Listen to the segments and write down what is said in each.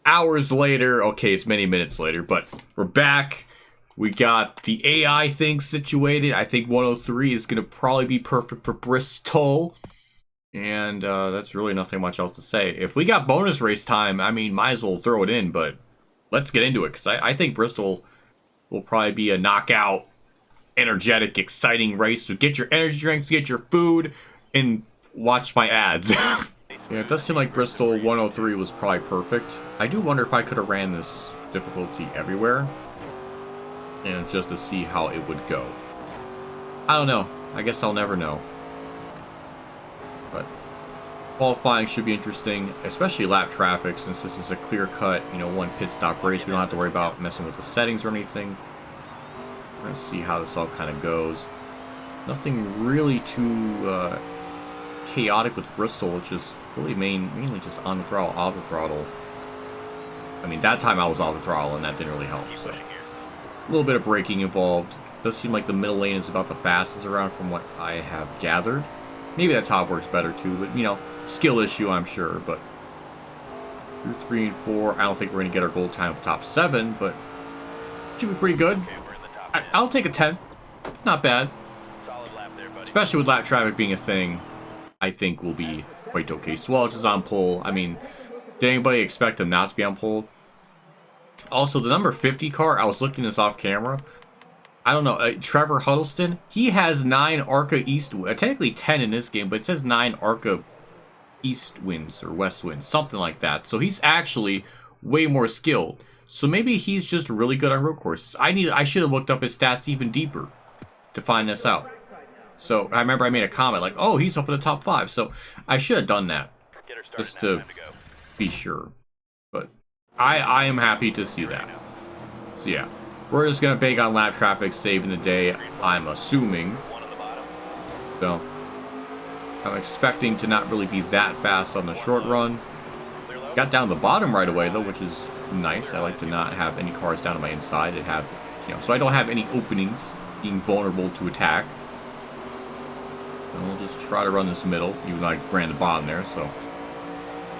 hours later. Okay, it's many minutes later, but we're back. We got the AI thing situated. I think 103 is going to probably be perfect for Bristol. And that's really nothing much else to say. If we got bonus race time, I mean, might as well throw it in, but let's get into it. Because I think Bristol will probably be a knockout, energetic, exciting race. So get your energy drinks, get your food, and watch my ads. Yeah, it does seem like Bristol 103 was probably perfect. I do wonder if I could have ran this difficulty everywhere. And just to see how it would go. I don't know. I guess I'll never know. But qualifying should be interesting, especially lap traffic, since this is a clear-cut, you know, one pit stop race. We don't have to worry about messing with the settings or anything. Let's see how this all kind of goes. Nothing really too chaotic with Bristol, which is really mainly just on the throttle, off the throttle. I mean, that time I was off the throttle, and that didn't really help, so. A little bit of braking involved. Does seem like the middle lane is about the fastest around from what I have gathered. Maybe that top works better too, but you know, skill issue I'm sure. But through 3 and 4, I don't think we're going to get our goal time of top 7, but it should be pretty good. I'll take a 10th. It's not bad. Especially with lap traffic being a thing, I think we'll be quite okay. Swelch is on pole. I mean, did anybody expect him not to be on pole? Also, the number 50 car, I was looking this off camera. I don't know, Trevor Huddleston, he has 9 ARCA East, technically 10 in this game, but it says 9 ARCA East wins or West wins, something like that. So he's actually way more skilled. So maybe he's just really good on road courses. I should have looked up his stats even deeper to find this out. So I remember I made a comment like, oh, he's up in the top 5. So I should have done that just to be sure. But I am happy to see that. So yeah, we're just going to bank on lap traffic saving the day, I'm assuming. So I'm expecting to not really be that fast on the short run. Got down the bottom right away though, which is nice. I like to not have any cars down to my inside. It have, you know, so I don't have any openings being vulnerable to attack. And we'll just try to run this middle, even though I ran the bottom there. So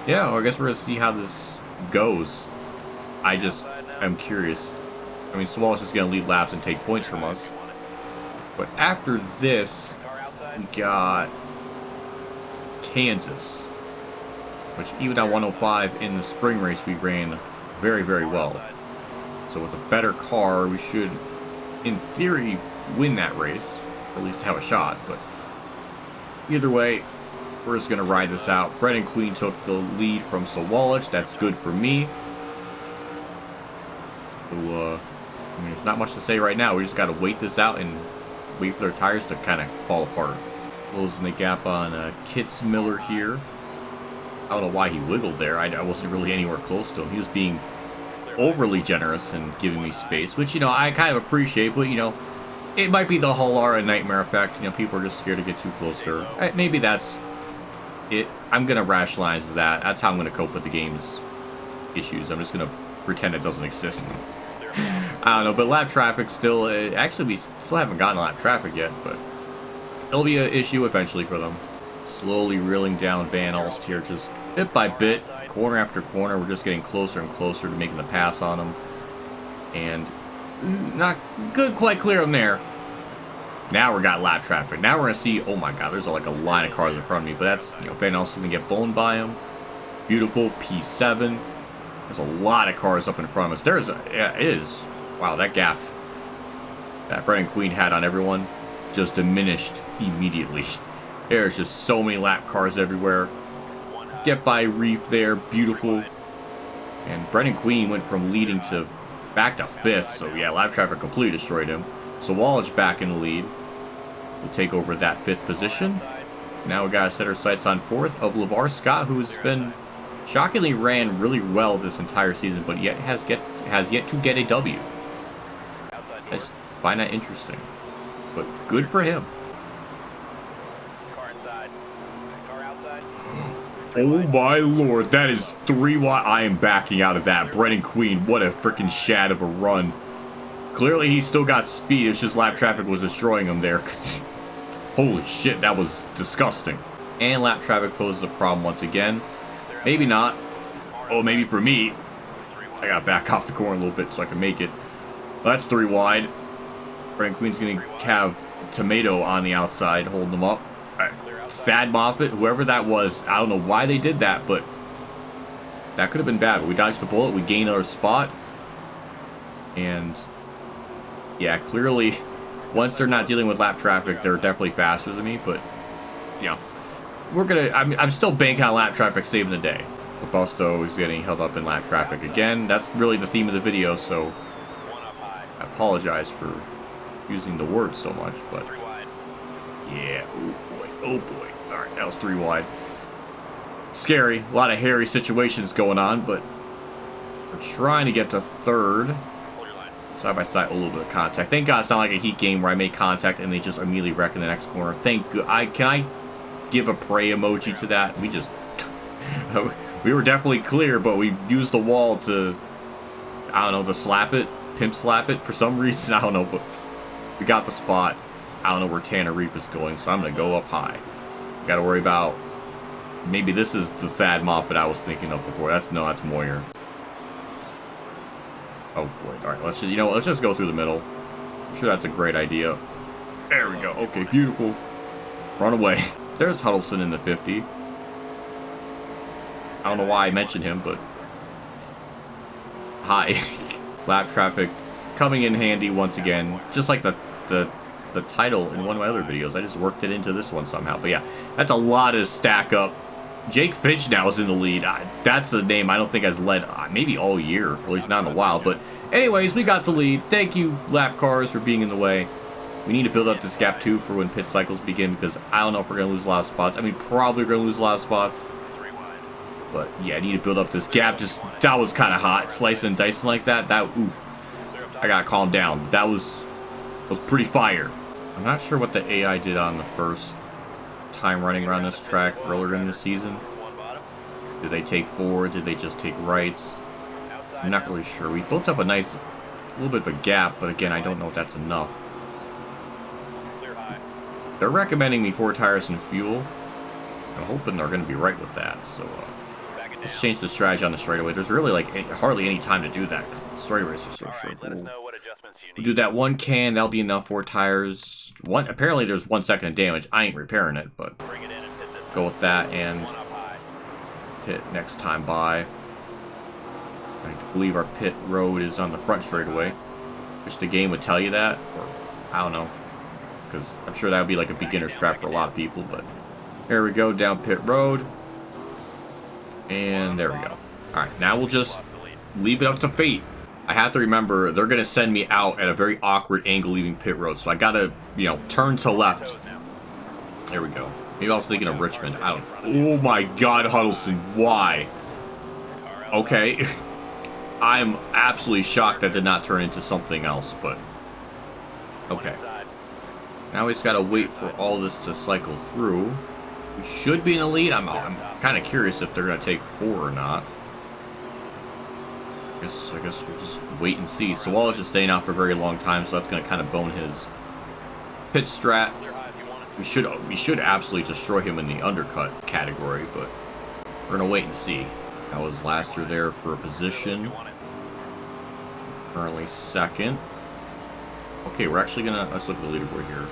yeah, well, I guess we're going to see how this goes. I just am curious. I mean, Swallow is going to lead laps and take points from us. But after this, we got Kansas, which even at 105 in the spring race, we ran very, very well. So with a better car, we should, in theory, win that race, or at least have a shot. But either way, we're just going to ride this out. Brennan Queen took the lead from Sawallich. That's good for me. So, I mean, there's not much to say right now. We just got to wait this out and wait for their tires to kind of fall apart. Closing the gap on Kitts Miller here. I don't know why he wiggled there. I wasn't really anywhere close to him. He was being overly generous and giving me space, which, you know, I kind of appreciate, but, you know, it might be the Halara nightmare effect. You know, people are just scared to get too close to her. Maybe that's it. I'm going to rationalize that. That's how I'm going to cope with the game's issues. I'm just going to pretend it doesn't exist. I don't know, but lap traffic still, actually we still haven't gotten lap traffic yet, but it'll be an issue eventually for them. Slowly reeling down Van Alst here, just bit by bit, corner after corner. We're just getting closer and closer to making the pass on them. And not good, quite clear them there. Now we got lap traffic. Now we're going to see, oh my god, there's like a line of cars in front of me, but that's, you know, Van Alst going to get boned by him. Beautiful, P7. There's a lot of cars up in front of us. There's a, yeah, it is. Wow, that gap that Brennan Queen had on everyone just diminished immediately. There's just so many lap cars everywhere. Get by Reef there, beautiful. And Brennan Queen went from leading to back to 5th, so yeah, lap traffic completely destroyed him. So Wallach back in the lead. We'll take over that 5th position. Now we gotta set our sights on 4th of LeVar Scott, who's been shockingly ran really well this entire season, but yet has yet to get a W. I just find that interesting, but good for him. Car inside. Car outside. Oh my lord, that is 3 wide. I am backing out of that. Brennan Queen, what a freaking shad of a run. Clearly he still got speed, it's just lap traffic was destroying him there. Holy shit, that was disgusting. And lap traffic poses a problem once again. Maybe not. Oh, maybe for me. I gotta back off the corner a little bit so I can make it. Well, that's 3 wide. Brandon Queen's gonna have Tomato on the outside, holding them up. All right. Thad Moffitt, whoever that was, I don't know why they did that, but that could have been bad. But we dodged the bullet, we gained our spot. And yeah, clearly, once they're not dealing with lap traffic, they're definitely faster than me, but yeah. I'm still banking on lap traffic saving the day. Robusto is getting held up in lap traffic again. That's really the theme of the video, so I apologize for using the word so much, but yeah, oh boy. All right, that was 3 wide. Scary, a lot of hairy situations going on, but we're trying to get to 3rd. Side by side, a little bit of contact. Thank God it's not like a heat game where I make contact and they just immediately wreck in the next corner. Thank God. Can I give a pray emoji to that? We just we were definitely clear, but we used the wall to, I don't know, to slap it, pimp slap it for some reason. I don't know, but we got the spot. I don't know where Tanner Reap is going, so I'm gonna go up high. Got to worry about, maybe this is the Thad Moffitt I was thinking of before. That's Moyer. Oh boy! All right, let's just go through the middle. I'm sure that's a great idea. There we go. Okay, beautiful. Run away. There's Huddleston in the 50. I don't know why I mentioned him, but hi. Lap traffic coming in handy once again, just like the title in one of my other videos. I just worked it into this one somehow. But yeah, that's a lot of stack up. Jake Finch now is in the lead. That's a name I don't think has led maybe all year, at least not in a while. But anyways, we got the lead. Thank you, lap cars, for being in the way. We need to build up this gap too for when pit cycles begin, because I don't know if we're going to lose a lot of spots. I mean, probably going to lose a lot of spots. But yeah, I need to build up this gap. Just, that was kind of hot. Slicing and dicing like that. Ooh, I got to calm down. That was pretty fire. I'm not sure what the AI did on the first time running around this track earlier in the season. Did they take forward? Did they just take rights? I'm not really sure. We built up a little bit of a gap, but again, I don't know if that's enough. They're recommending me 4 tires and fuel. I'm hoping they're going to be right with that. So let's change the strategy on the straightaway. There's really like hardly any time to do that because the straightaways are so short. We'll do that 1 can. That'll be enough. 4 tires. Apparently there's 1 second of damage. I ain't repairing it, but go with that and hit next time by. I believe our pit road is on the front straightaway. Wish the game would tell you that, or I don't know, because I'm sure that would be like a beginner's trap for a lot of people. But there we go, down pit road, and there we go. All right, now we'll just leave it up to fate. I have to remember they're gonna send me out at a very awkward angle leaving pit road, so I gotta, turn to left. There we go. Maybe I was thinking of Richmond. I don't. Oh my God, Huddleston, why? Okay. I'm absolutely shocked that did not turn into something else, but okay. Now we just gotta wait for all this to cycle through. We should be in the lead. I'm kind of curious if they're gonna take 4 or not. I guess we'll just wait and see. So Wallace is staying out for a very long time, so that's gonna kind of bone his pit strat. We should absolutely destroy him in the undercut category, but we're gonna wait and see. That was Laster there for a position. Currently 2nd. Okay, we're actually gonna, let's look at the leaderboard here.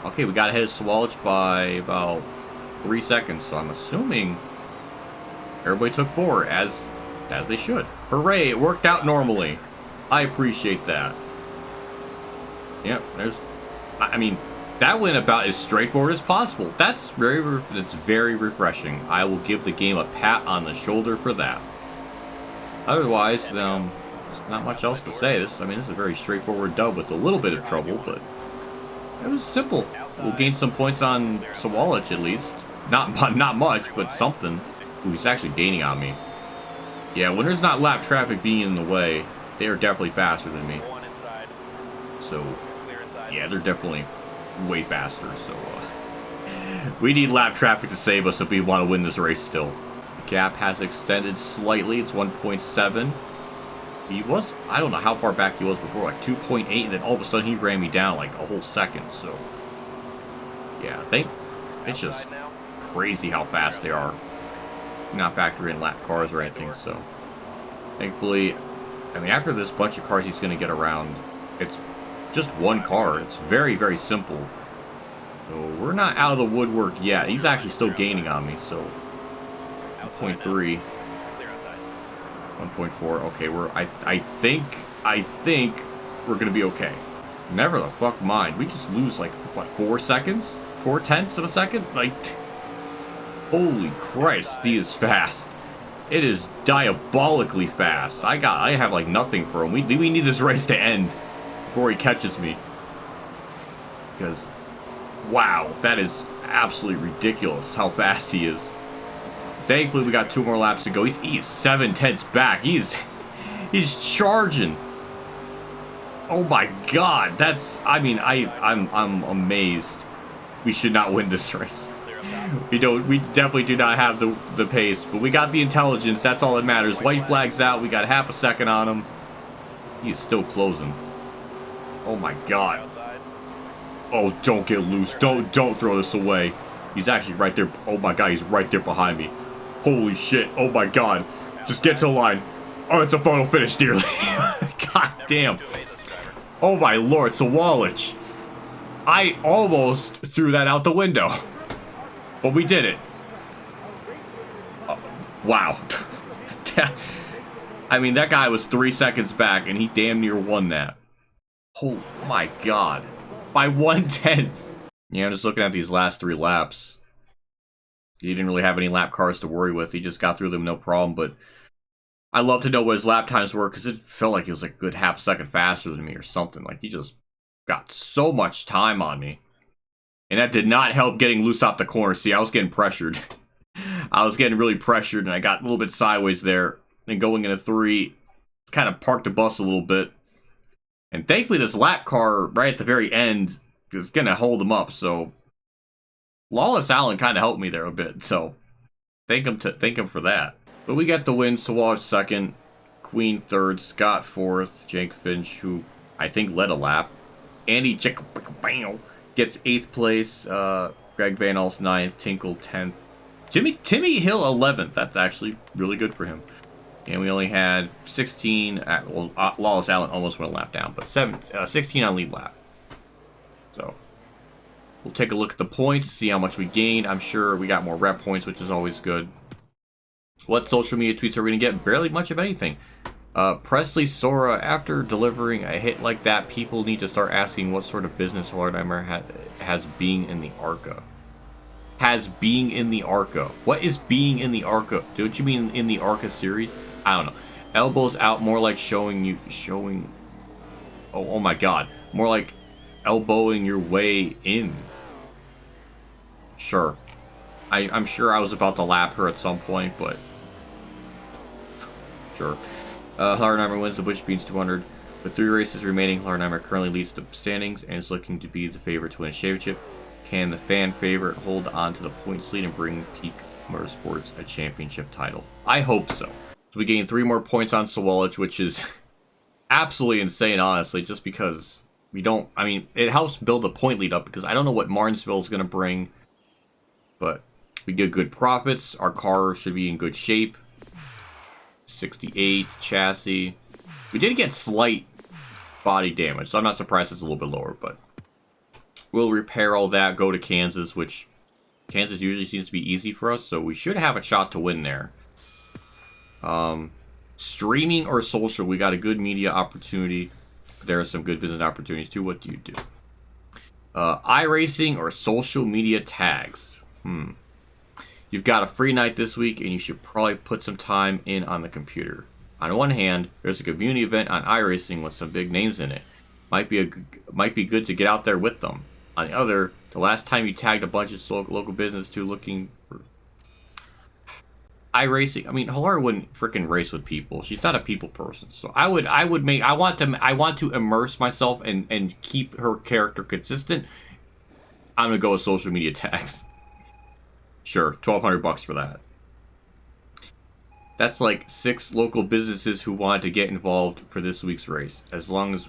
Okay, we got ahead of Swalch by about 3 seconds, so I'm assuming everybody took 4 as they should. Hooray, it worked out normally. I appreciate that. Yep, I mean, that went about as straightforward as possible. That's very refreshing. I will give the game a pat on the shoulder for that. Otherwise, there's not much else to say. This is a very straightforward dub with a little bit of trouble, but it was simple. We'll gain some points on Sawalich at least. Not much, but something. Ooh, he's actually gaining on me. Yeah, when there's not lap traffic being in the way, they are definitely faster than me. So, yeah, they're definitely way faster, so we need lap traffic to save us if we want to win this race still. The gap has extended slightly. It's 1.7. He was, I don't know how far back he was before, like 2.8, and then all of a sudden he ran me down like a whole second, so yeah, it's just crazy how fast they are. Not factoring in lap cars or anything, so thankfully I mean, after this bunch of cars he's going to get around, it's just one car. It's very, very simple. So we're not out of the woodwork yet. He's actually still gaining on me, so 1.3, 1.4. Okay, I think we're going to be okay. Never the fuck mind. We just lose like, what, 4 seconds? 4/10 of a second? Like, holy Christ, he is fast. It is diabolically fast. I have like nothing for him. We need this race to end before he catches me. Because, wow, that is absolutely ridiculous how fast he is. Thankfully, we got 2 more laps to go. He is 7/10 back. He's charging. Oh my God, I'm amazed. We should not win this race. We definitely do not have the pace, but we got the intelligence. That's all that matters. White flag's out. We got half a second on him. He's still closing. Oh my God. Oh, don't get loose. Don't throw this away. He's actually right there. Oh my God, he's right there behind me. Holy shit. Oh my God. Just get to the line. Oh, it's a photo finish, dearly. God damn. Oh my Lord, Sawallich. I almost threw that out the window. But we did it. Wow. I mean, that guy was 3 seconds back, and he damn near won that. Oh my God. By 1/10. Yeah, I'm just looking at these last 3 laps. He didn't really have any lap cars to worry with. He just got through them no problem, but I love to know what his lap times were, because it felt like he was like a good half second faster than me or something. Like, he just got so much time on me. And that did not help getting loose off the corner. See, I was getting pressured. I was getting really pressured, and I got a little bit sideways there. And going into 3, kind of parked the bus a little bit. And thankfully, this lap car right at the very end is going to hold him up. So, Lawless Allen kind of helped me there a bit. So, thank him for that. But we got the win. Sawallich second, Queen third, Scott fourth, Jake Finch, who I think led a lap. Andy gets 8th place. Greg Van Alst 9th. Tinkle 10th. Timmy Hill 11th. That's actually really good for him. And we only had 16. Lawless Allen almost went a lap down, but 16 on lead lap. So we'll take a look at the points, see how much we gained. I'm sure we got more rep points, which is always good. What social media tweets are we going to get? Barely much of anything. Presley Sora, after delivering a hit like that, people need to start asking what sort of business Hardheimer has being in the ARCA. Has being in the ARCA. What is being in the ARCA? Don't you mean in the ARCA series? I don't know. Elbows out, more like showing. Oh my God. More like elbowing your way in. Sure. I'm sure I was about to lap her at some point, but sure. Hardheimer wins the Busch Beans 200. With 3 races remaining, Hardheimer currently leads the standings and is looking to be the favorite to win a championship. Can the fan favorite hold on to the points lead and bring Peak Motorsports a championship title? I hope so. So we gained 3 more points on Sawallich, which is absolutely insane, honestly, just because we don't... I mean, it helps build the point lead up, because I don't know what Martinsville is going to bring, but we get good profits. Our car should be in good shape. 68 chassis. We did get slight body damage, so I'm not surprised it's a little bit lower, but we'll repair all that, go to Kansas, which Kansas usually seems to be easy for us, so we should have a shot to win there. Streaming or social, we got a good media opportunity. There are some good business opportunities too. What do you do? iRacing or social media tags? You've got a free night this week, and you should probably put some time in on the computer. On one hand, there's a community event on iRacing with some big names in it. Might be good to get out there with them. On the other, the last time you tagged a bunch of local business to looking for iRacing. I mean, Hilar wouldn't freaking race with people. She's not a people person. So I want to immerse myself and keep her character consistent. I'm gonna go with social media tags. Sure, $1,200 for that. That's like 6 local businesses who wanted to get involved for this week's race. As long as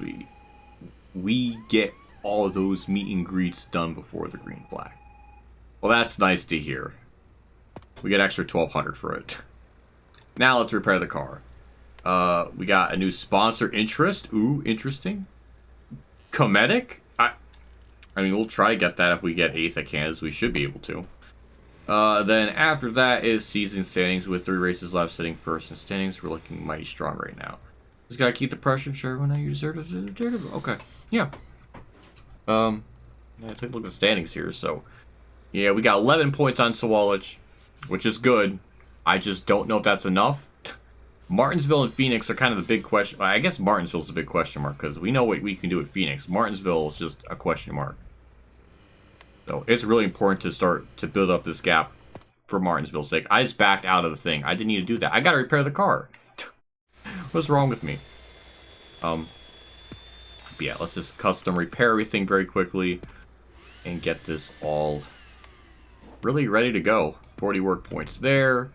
we get all of those meet and greets done before the green flag. Well, that's nice to hear. We get extra $1,200 for it. Now let's repair the car. We got a new sponsor interest. Ooh, interesting. Comedic? I mean, we'll try to get that if we get 8th at Kansas. We should be able to. Then after that is season standings with 3 races left, sitting first in standings. We're looking mighty strong right now. Just gotta keep the pressure, sure, when you deserve it. Okay, yeah. Yeah, take a look at the standings here. So, yeah, we got 11 points on Sawalich, which is good. I just don't know if that's enough. Martinsville and Phoenix are kind of the big question. I guess Martinsville's the big question mark because we know what we can do at Phoenix. Martinsville is just a question mark. So it's really important to start to build up this gap for Martinsville's sake. I just backed out of the thing. I didn't need to do that. I gotta repair the car. What's wrong with me? Yeah, let's just custom repair everything very quickly and get this all really ready to go. 40 work points there,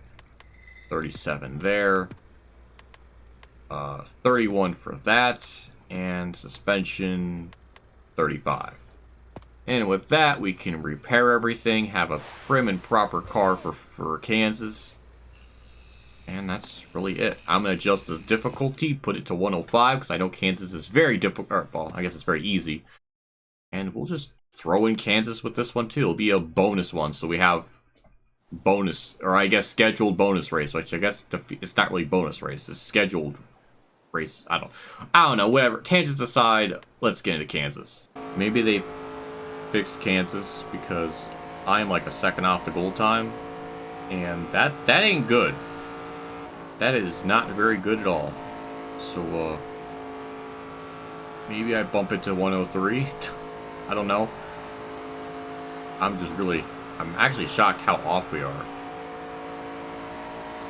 37 there, 31 for that, and suspension 35. And with that, we can repair everything, have a prim and proper car for Kansas. And that's really it. I'm going to adjust the difficulty, put it to 105, because I know Kansas is very difficult. Well, I guess it's very easy. And we'll just throw in Kansas with this one, too. It'll be a bonus one, so we have bonus, or I guess scheduled bonus race, which I guess it's not really bonus race. It's scheduled race. I don't know, whatever. Tangents aside, let's get into Kansas. Maybe they fixed Kansas because I'm like a second off the goal time, and that ain't good. That is not very good at all. So maybe I bump it to 103. I don't know. I'm actually shocked how off we are.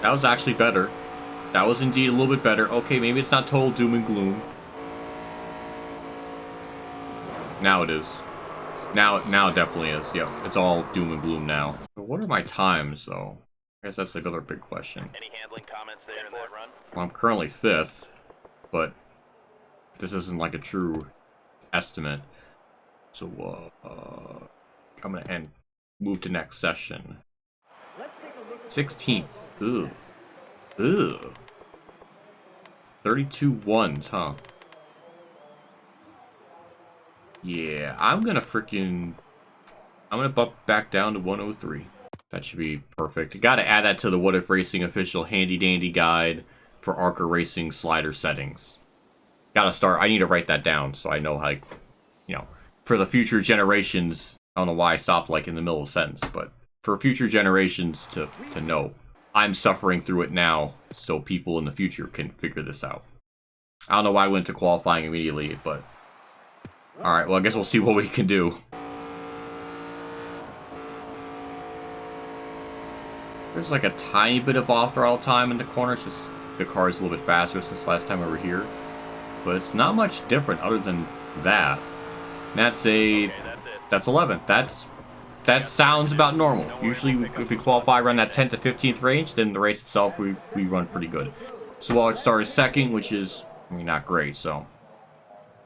That was actually better. That was indeed a little bit better. Okay, maybe it's not total doom and gloom. Now it is. Now it definitely is. Yep, it's all doom and gloom now. But what are my times, though? I guess that's the other big question. Any handling comments there in that run? Well, I'm currently 5th, but this isn't like a true estimate. So, I'm gonna move to next session. 16th. Ugh. 32 ones, huh? Yeah, I'm gonna bump back down to 103. That should be perfect. Gotta add that to the WhatiFRacing official handy dandy guide for ARCA Racing slider settings. Gotta start. I need to write that down so I know how, for the future generations. I don't know why I stopped like in the middle of a sentence, but for future generations to know. I'm suffering through it now, so people in the future can figure this out. I don't know why I went to qualifying immediately, but alright, well I guess we'll see what we can do. There's like a tiny bit of off-throttle time in the corners, just the car is a little bit faster since last time we were here. But it's not much different other than that. And that's 11th. That sounds about normal. Usually if we qualify around that 10th to 15th range, then the race itself we run pretty good. So while it started 2nd, which is not great, so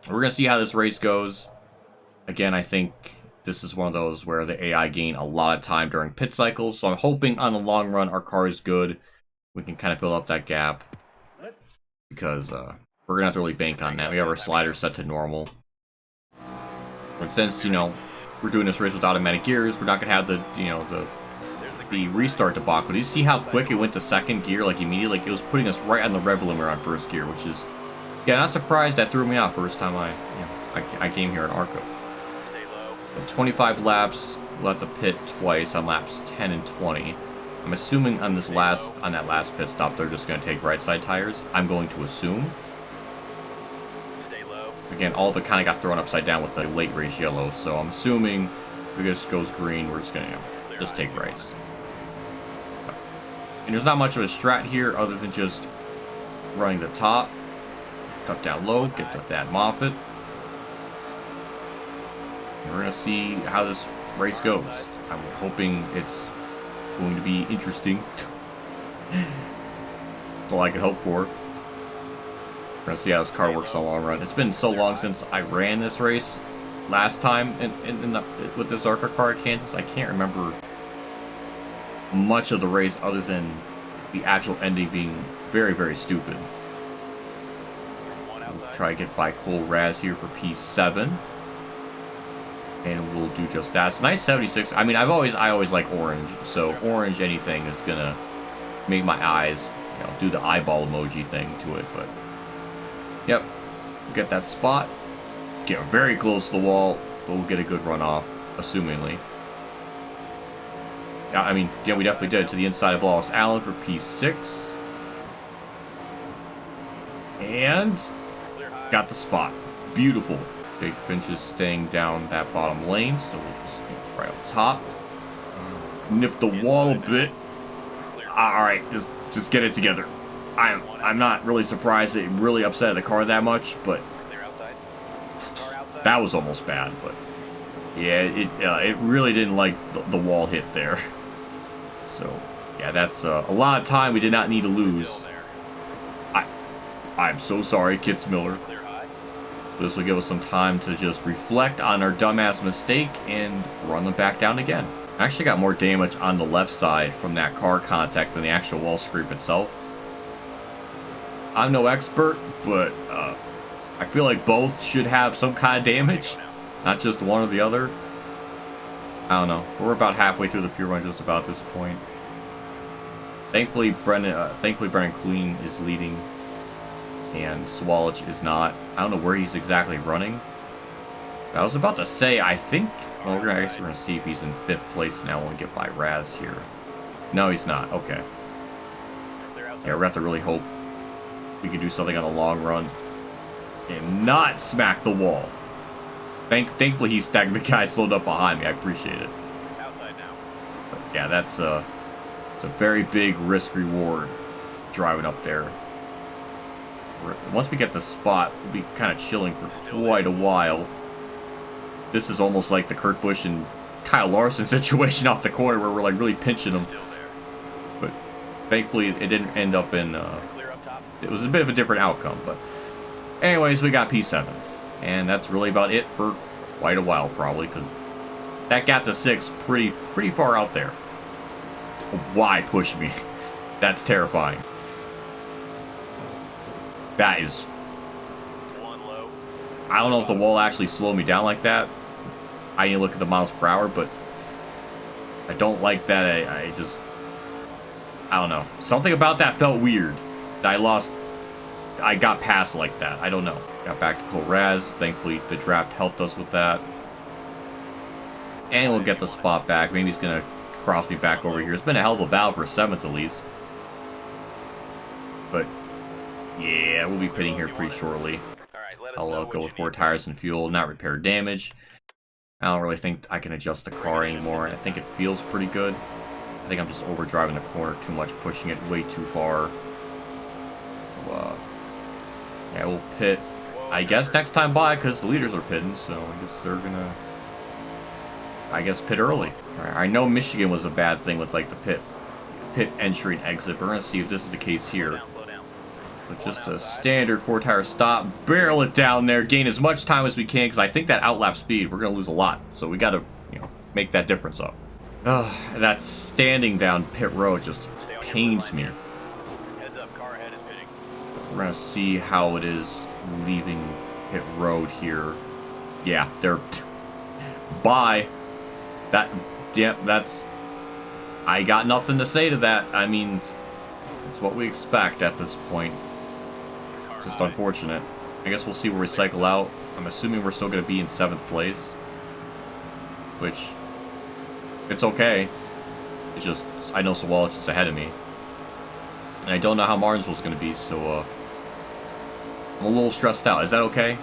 we're gonna see how this race goes. Again, I think this is one of those where the AI gain a lot of time during pit cycles, so I'm hoping on the long run our car is good. We can kind of build up that gap because we're gonna have to really bank on that. We have our slider set to normal. But since, we're doing this race with automatic gears, we're not gonna have the restart debacle. Do you see how quick it went to 2nd gear, like immediately? Like it was putting us right on the rev limiter on 1st gear, which is, yeah, not surprised. That threw me off first time I came here in ARCA. Stay low. 25 laps, we'll have to pit twice on laps 10 and 20. I'm assuming on that last pit stop, they're just gonna take right side tires. I'm going to assume. Stay low. Again, all of it kind of got thrown upside down with the late race yellow, so I'm assuming if it just goes green, we're just gonna just take rights. And there's not much of a strat here other than just running the top, cut down low, get to that Moffitt. And we're gonna see how this race goes. I'm hoping it's going to be interesting. That's all I can hope for. We're gonna see how this car works in the long run. It's been so long since I ran this race last time with this ARCA car at Kansas. I can't remember much of the race other than the actual ending being very, very stupid. try to get by Cole Raz here for P7. And we'll do just that. It's nice 76. I mean, I always like orange. So orange anything is gonna make my eyes, you know, do the eyeball emoji thing to it. But yep, get that spot. Get very close to the wall, but we'll get a good run off, assumingly. Yeah, I mean, yeah, we definitely did. To the inside of Wallace Allen for P6. And got the spot. Beautiful. Big Finch is staying down that bottom lane, so we'll just get right up top. Nip the wall a bit. Alright, just get it together. I'm not really surprised it really upset the car that much, but that was almost bad. But yeah, it really didn't like the wall hit there. So yeah, that's a lot of time we did not need to lose. I'm so sorry, Kits Miller. This will give us some time to just reflect on our dumbass mistake and run them back down again. I actually got more damage on the left side from that car contact than the actual wall scrape itself. I'm no expert, but I feel like both should have some kind of damage, not just one or the other. I don't know. We're about halfway through the fuel run just about this point. Thankfully, Brennan Queen is leading. And Swallich is not. I don't know where he's exactly running. I was about to say, I think... Well, I guess we're going to see if he's in 5th place now when we get by Raz here. No, he's not. Okay. Yeah, we're going to have to really hope we can do something on the long run. And not smack the wall. Thankfully, the guy slowed up behind me. I appreciate it. But yeah, it's a very big risk-reward driving up there. Once we get the spot, we'll be kind of chilling for quite a while. This is almost like the Kurt Busch and Kyle Larson situation off the corner where we're like really pinching them. But thankfully it didn't end up in, it was a bit of a different outcome. But anyways, we got P7. And that's really about it for quite a while probably, because that got to 6 pretty far out there. Why push me? That's terrifying. That is... I don't know if the wall actually slowed me down like that. I need to look at the miles per hour, but I don't like that. I don't know. Something about that felt weird. I got past like that. I don't know. Got back to Cole Raz. Thankfully, the draft helped us with that. And we'll get the spot back. Maybe he's going to cross me back over here. It's been a hell of a battle for 7th at least. But... yeah, we'll be pitting here pretty shortly. I'll go with 4 tires and fuel, not repair damage. I don't really think I can adjust the car anymore. I think it feels pretty good. I think I'm just overdriving the corner too much, pushing it way too far. So, yeah, we'll pit, I guess, next time by, because the leaders are pitting, so I guess they're gonna, pit early. Right, I know Michigan was a bad thing with, like, the pit entry and exit, but we're gonna see if this is the case here. But just a standard 4-tire stop, barrel it down there, gain as much time as we can, because I think that outlap speed, we're going to lose a lot. So we got to, make that difference up. That standing down pit road just pains me. We're going to see how it is leaving pit road here. Yeah, they're... bye. That's... I got nothing to say to that. I mean, it's what we expect at this point. Just unfortunate. I guess we'll see where we cycle out. I'm assuming we're still going to be in 7th place. Which, it's okay. It's just, I know Swallich is ahead of me. And I don't know how Martinsville's going to be, so I'm a little stressed out. Is that okay?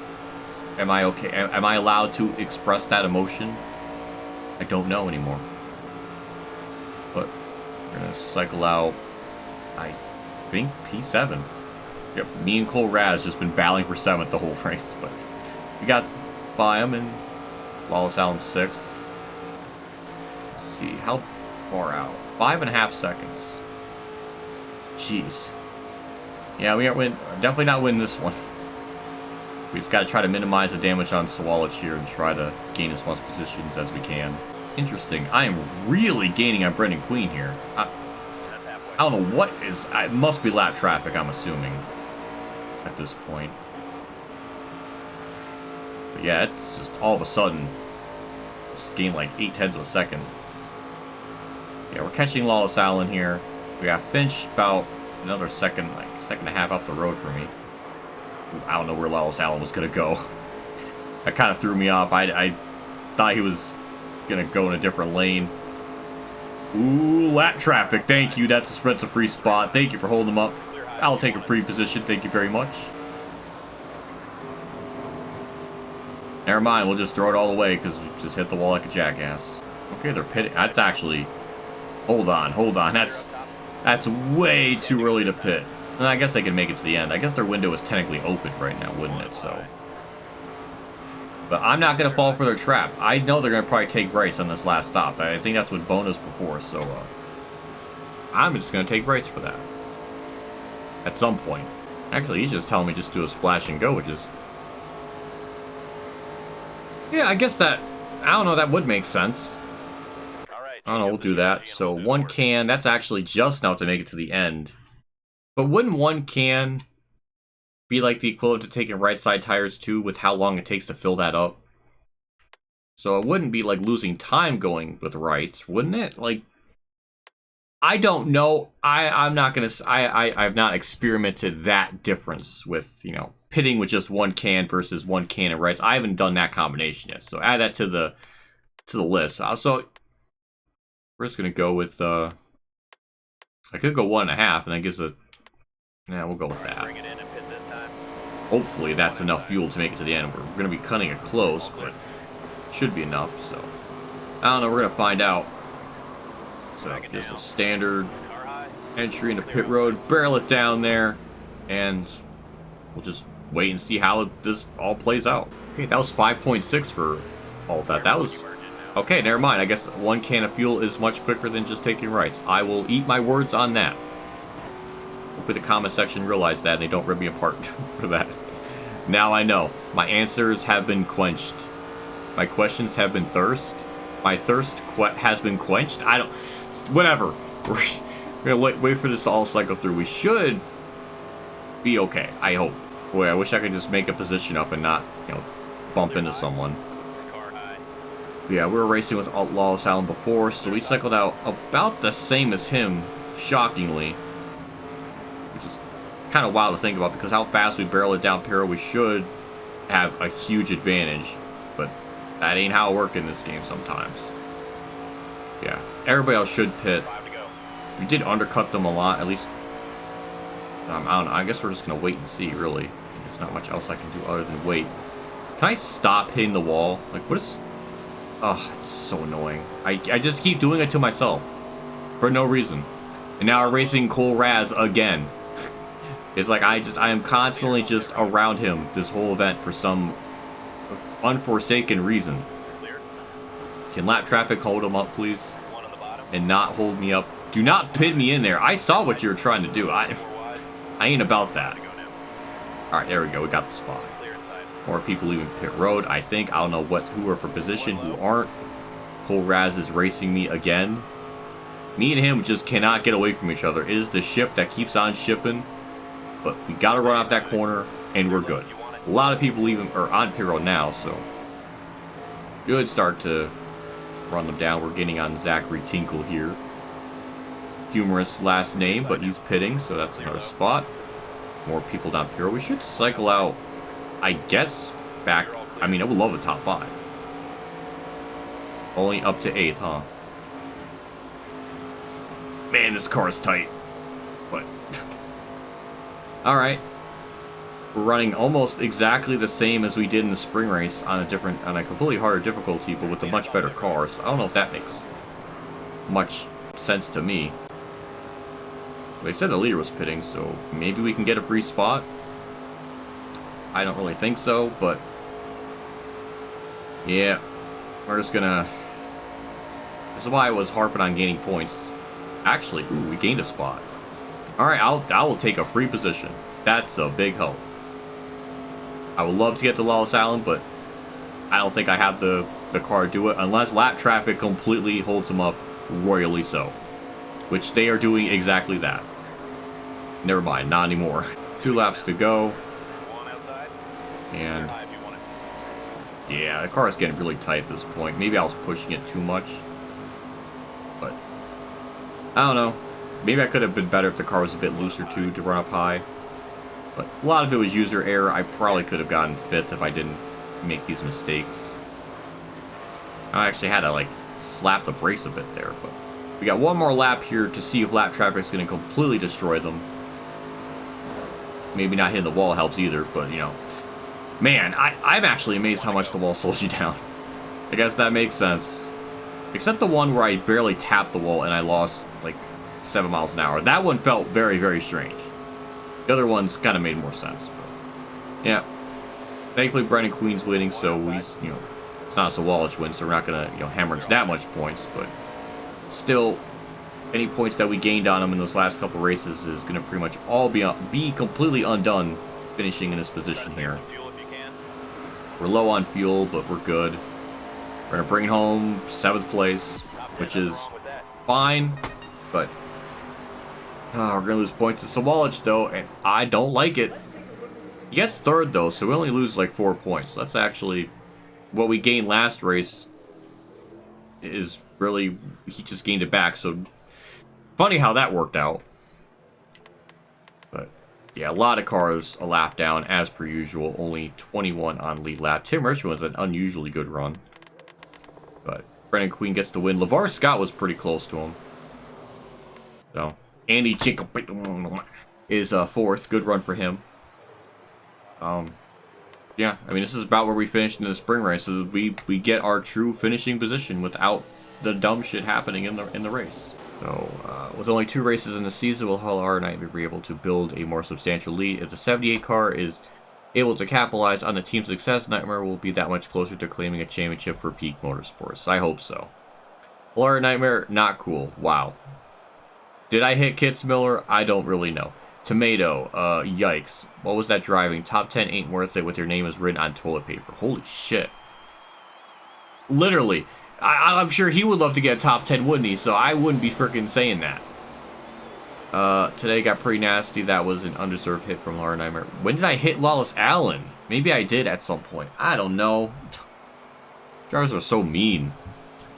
Am I okay? Am I allowed to express that emotion? I don't know anymore. But we're going to cycle out, I think, P7. Yep, me and Cole Raz just been battling for 7th the whole race, but we got by him and Wallace Allen 6th. Let's see, how far out? 5.5 seconds. Jeez. Yeah, we aren't definitely not winning this one. We just got to try to minimize the damage on Swallich here and try to gain as much positions as we can. Interesting. I am really gaining on Brendan Queen here. I don't know what is... it must be lap traffic, I'm assuming. At this point. But yeah, it's just all of a sudden, just gained like 0.8 of a second. Yeah, we're catching Lawless Allen here. We got Finch about another second, like second and a half up the road for me. I don't know where Lawless Allen was gonna go. That kind of threw me off. I thought he was gonna go in a different lane. Ooh, lap traffic. Thank you. That's a free spot. Thank you for holding him up. I'll take a free position. Thank you very much. Never mind. We'll just throw it all away because we just hit the wall like a jackass. Okay, they're pitting. That's actually... Hold on. That's way too early to pit. And I guess they can make it to the end. I guess their window is technically open right now, wouldn't it? So... But I'm not going to fall for their trap. I know they're going to probably take rights on this last stop. I think that's what bonus before, so I'm just going to take rights for that. At some point. Actually, he's just telling me just do a splash and go, which is... Yeah, I guess that... I don't know, that would make sense. I don't know, we'll do that. So one can, that's actually just now to make it to the end. But wouldn't one can... be like the equivalent to taking right side tires too, with how long it takes to fill that up? So it wouldn't be like losing time going with rights, wouldn't it? Like, I don't know. I'm not gonna. I've not experimented that difference with, you know, pitting with just one can versus one can of rights. I haven't done that combination yet. So add that to the list. So we're just gonna go with. I could go 1.5, and that gives a. Yeah, we'll go with that. Hopefully that's enough fuel to make it to the end. We're going to be cutting it close, but should be enough, so... I don't know, we're going to find out. So, just a standard entry into pit road, barrel it down there, and we'll just wait and see how this all plays out. Okay, that was 5.6 for all that. That was... Okay, never mind. I guess one can of fuel is much quicker than just taking rights. I will eat my words on that. Hopefully the comment section realized that and they don't rip me apart for that. Now I know. My answers have been quenched. My questions have been thirst. My thirst has been quenched. I don't... Whatever. We're gonna wait for this to all cycle through. We should be okay, I hope. Boy, I wish I could just make a position up and not, you know, bump into someone. Yeah, we were racing with Lawless Allen before, so we cycled out about the same as him, shockingly. Which is kind of wild to think about because how fast we barrel it down Pero, we should have a huge advantage. But that ain't how it works in this game sometimes. Yeah, everybody else should pit. We did undercut them a lot, at least. I don't know, I guess we're just going to wait and see, really. There's not much else I can do other than wait. Can I stop hitting the wall? Like, what is... Oh, it's so annoying. I just keep doing it to myself. For no reason. And now we're racing Cole Raz again. It's like I am constantly just around him this whole event for some unforsaken reason. Can lap traffic hold him up, please? And not hold me up. Do not pit me in there. I saw what you were trying to do. I ain't about that. Alright, there we go. We got the spot. More people leaving pit road, I think. I don't know who are for position, who aren't. Cole Raz is racing me again. Me and him just cannot get away from each other. It is the ship that keeps on shipping. But we got to run out that corner, and we're good. A lot of people leaving or on pit road now, so good start to run them down. We're getting on Zachary Tinkle here. Humorous last name, but he's pitting, so that's another spot. More people down pit road. We should cycle out, I guess, back. I mean, I would love a top 5. Only up to 8th, huh? Man, this car is tight. But alright. We're running almost exactly the same as we did in the spring race on a completely harder difficulty, but with a much better car. So I don't know if that makes much sense to me. They said the leader was pitting, so maybe we can get a free spot. I don't really think so, but yeah, we're just gonna... This is why I was harping on gaining points. Actually, ooh, we gained a spot. Alright, I will take a free position. That's a big help. I would love to get to Lawless Allen, but I don't think I have the car to do it unless lap traffic completely holds them up royally so. Which they are doing exactly that. Never mind, not anymore. 2 laps to go. And Yeah, the car is getting really tight at this point. Maybe I was pushing it too much. But, I don't know. Maybe I could have been better if the car was a bit looser too to run up high. But a lot of it was user error. I probably could have gotten 5th if I didn't make these mistakes. I actually had to, like, slap the brakes a bit there. But we got one more lap here to see if lap traffic is going to completely destroy them. Maybe not hitting the wall helps either, but, you know. Man, I'm actually amazed how much the wall slows you down. I guess that makes sense. Except the one where I barely tapped the wall and I lost, like, 7 miles an hour. That one felt very, very strange. The other ones kind of made more sense. But, yeah. Thankfully, Brendan Queen's winning, so he's, you know, it's not a Sawallich win, so we're not going to, you know, hemorrhage that much points, but still, any points that we gained on him in those last couple races is going to pretty much all be completely undone finishing in this position here. We're low on fuel, but we're good. We're going to bring home 7th place, which is fine, but we're going to lose points to Sawallich, though, and I don't like it. He gets 3rd, though, so we only lose like 4 points. That's actually what we gained last race is really, he just gained it back, so funny how that worked out. But yeah, a lot of cars a lap down as per usual. Only 21 on lead lap. Tim Richmond was an unusually good run, but Brendan Queen gets the win. LeVar Scott was pretty close to him. So Andy Jacob is 4th. Good run for him. Yeah, I mean, this is about where we finished in the spring race. So we get our true finishing position without the dumb shit happening in the race. So, with only 2 races in the season, will Hull R Nightmare be able to build a more substantial lead? If the 78 car is able to capitalize on the team's success, Nightmare will be that much closer to claiming a championship for Peak Motorsports. I hope so. Hull R Nightmare, not cool. Wow. Did I hit Kitzmiller? I don't really know. Tomato, yikes. What was that driving? Top 10 ain't worth it with your name is written on toilet paper. Holy shit. Literally. I'm sure he would love to get a top 10, wouldn't he? So I wouldn't be freaking saying that. Today got pretty nasty. That was an undeserved hit from Laura Nightmare. When did I hit Lawless Allen? Maybe I did at some point. I don't know. Drivers are so mean.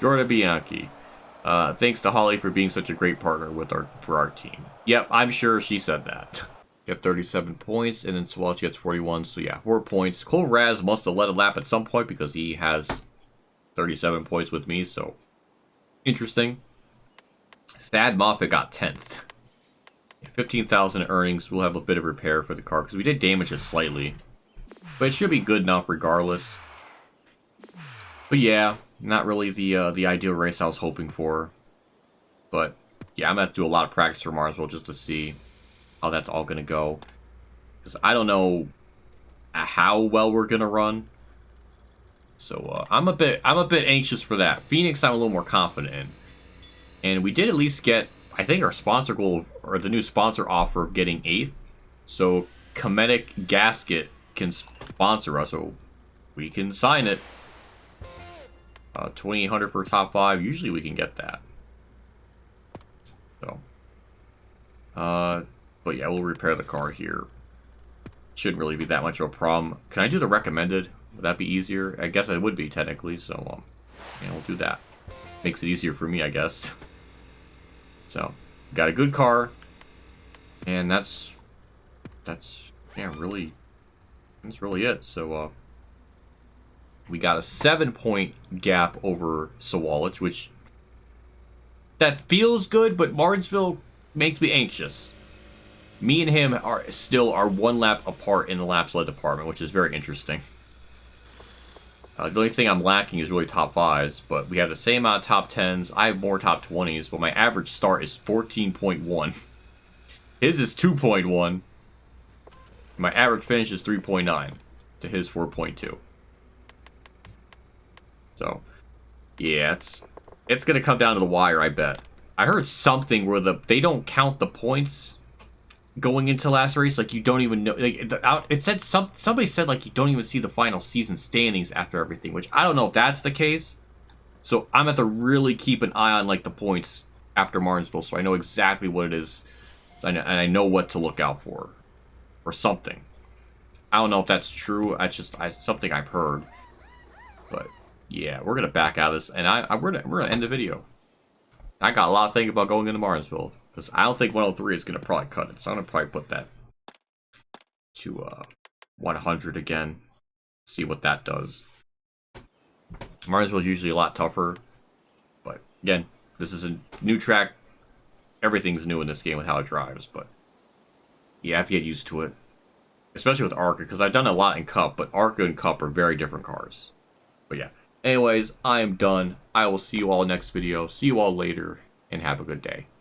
Jordan Bianchi. Thanks to Holly for being such a great partner for our team. Yep, I'm sure she said that. Get 37 points, and then Swalch gets 41. So yeah, 4 points. Cole Raz must have led a lap at some point because he has 37 points with me, so interesting. Thad Moffitt got 10th. 15,000 earnings. We'll have a bit of repair for the car because we did damage it slightly, but it should be good enough regardless. But yeah, not really the ideal race I was hoping for. But yeah, I'm gonna have to do a lot of practice for Marsville just to see how that's all gonna go, because I don't know how well we're gonna run. So I'm a bit anxious for that. Phoenix, I'm a little more confident in, and we did at least get, I think, our sponsor goal or the new sponsor offer of getting 8th. So Cometic Gasket can sponsor us, so we can sign it. 2,800 for top 5. Usually we can get that. So, but yeah, we'll repair the car here. Shouldn't really be that much of a problem. Can I do the recommended? Would that be easier? I guess it would be technically. So, yeah, we'll do that. Makes it easier for me, I guess. So, got a good car, and that's yeah, really, that's really it. So, we got a 7-point gap over Sawallich, which that feels good, but Martinsville makes me anxious. Me and him are 1 lap apart in the laps led department, which is very interesting. The only thing I'm lacking is really top 5s, but we have the same amount of top 10s. I have more top 20s, but my average start is 14.1. His is 2.1. My average finish is 3.9 to his 4.2. So, yeah, it's gonna come down to the wire, I bet. I heard something where they don't count the points going into last race, like you don't even know. Like, it said somebody said like you don't even see the final season standings after everything, which I don't know if that's the case. So I'm gonna have to really keep an eye on like the points after Martinsville, so I know exactly what it is, and I know what to look out for, or something. I don't know if that's true. It's something I've heard. But yeah, we're gonna back out of this, and we're gonna end the video. I got a lot of thinking about going into Martinsville because I don't think 103 is gonna probably cut it, so I'm gonna probably put that to 100 again. See what that does. Martinsville is usually a lot tougher, but again, this is a new track. Everything's new in this game with how it drives, but you have to get used to it. Especially with ARCA, because I've done a lot in Cup, but ARCA and Cup are very different cars. But yeah. Anyways, I am done. I will see you all next video. See you all later, and have a good day.